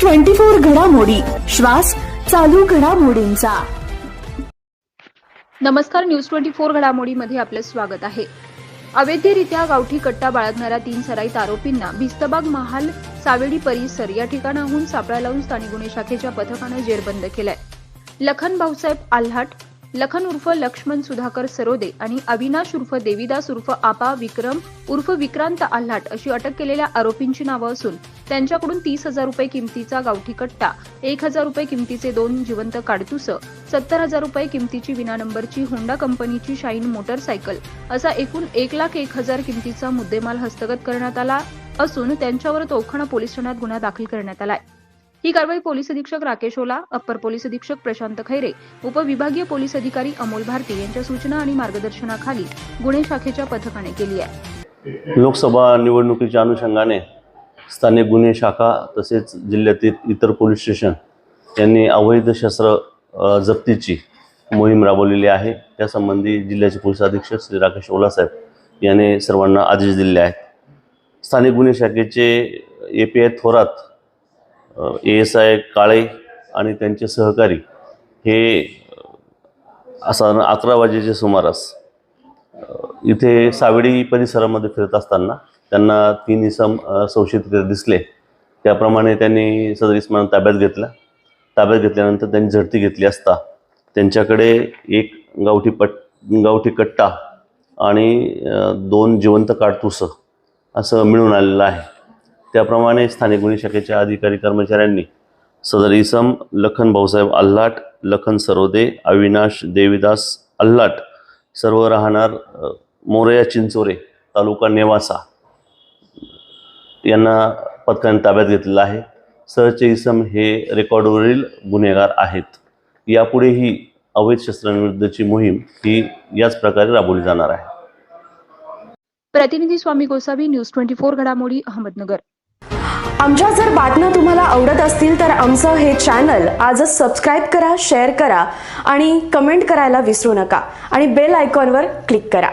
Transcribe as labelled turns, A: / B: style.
A: 24 घडामोडी, श्वास चालू घडामोडींचा।
B: नमस्कार, न्यूज 24 घडामोडीमध्ये आपले स्वागत आहे। अवैधरित्या गावठी कट्टा बाळगणाऱ्या 3 सराईत आरोपींना भिस्तबाग महाल सावेडी परिसर या ठिकाणाहून सापळा लावून स्थानिक गुन्हे शाखेच्या पथकाने जेरबंद केलाय। लखन भाऊसाहेब आल्हाट, लखन उर्फ लक्ष्मण सुधाकर सरोदे आणि अविनाश उर्फ देवीदास उर्फ आपा विक्रम उर्फ विक्रांत आल्हाट अशी अटक केलेल्या आरोपींची नावं असून त्यांच्याकडून 30,000 रुपये किमतीचा गावठी कट्टा, 1,000 रुपये किमतीचे 2 जिवंत काडतुस, 70,000 रुपये किमतीची विना नंबरची होंडा कंपनीची शाईन मोटरसायकल असा एकूण 1,01,000 किमतीचा मुद्देमाल हस्तगत करण्यात आला असून त्यांच्यावर तोफखाना पोलीस ठाण्यात गुन्हा दाखल करण्यात आलाय। ही कारवाई पोलीस अधीक्षक राकेश ओला, अप्पर पोलीस अधीक्षक प्रशांत खैरे, उपविभागीय पोलीस अधिकारी अमोल भारती यांच्या सूचना आणि मार्गदर्शनाखाली गुन्हे शाखेच्या पथकाने केली आहे।
C: लोकसभा निवडणुकीच्या अनुषंगाने स्थानिक गुन्हे शाखा तसेच जिल्ह्यातील इतर पोलीस स्टेशन यांनी अवैध शस्त्र जप्तीची मोहीम राबवलेली आहे। त्यासंबंधी जिल्ह्याचे पोलीस अधीक्षक श्री राकेश ओला साहेब यांनी सर्वांना आदेश दिले आहेत। स्थानिक गुन्हे शाखेचे API थोरात, ASI काळे आणि त्यांचे सहकारी हे असा 11 वाजेच्या सुमारास इथे सावेडी परिसरामध्ये फिरत असताना त्यांना 3 इसम संशयित दिसले। त्याप्रमाणे त्यांनी सदर इसमांना ताब्यात घेतला। ताब्यात घेतल्यानंतर त्यांनी झडती घेतली असता त्यांच्याकडे एक गावठी कट्टा आणि 2 जिवंत काडतुस असं मिळून आलेलं आहे। त्याप्रमाणे स्थानिक गुन्हे शाखेच्या अधिकारी कर्मचाऱ्यांनी सदर इसम लखन भाऊसाहेब आल्हाट, लखन सरोदे, अविनाश देवीदास आल्हाट सर्व राहणार मोरया चिंचोरे तालुका नेवासा यांना पथकाने ताब्यात घेतलेलं आहे। सहचे इसम हे रेकॉर्डवरील गुन्हेगार आहेत। यापुढेही अवैध शस्त्रांविरुद्धची मोहीम ही याच प्रकारे राबवली जाणार आहे।
B: प्रतिनिधी स्वामी गोसावी, न्यूज 24 घडामोडी, अहमदनगर।
A: आमच्या जर बातम्या तुम्हाला आवडत असतील तर आमचं हे चॅनल आजच सबस्क्राइब करा, शेअर करा आणि कमेंट करायला विसरू नका आणि बेल आयकॉनवर क्लिक करा।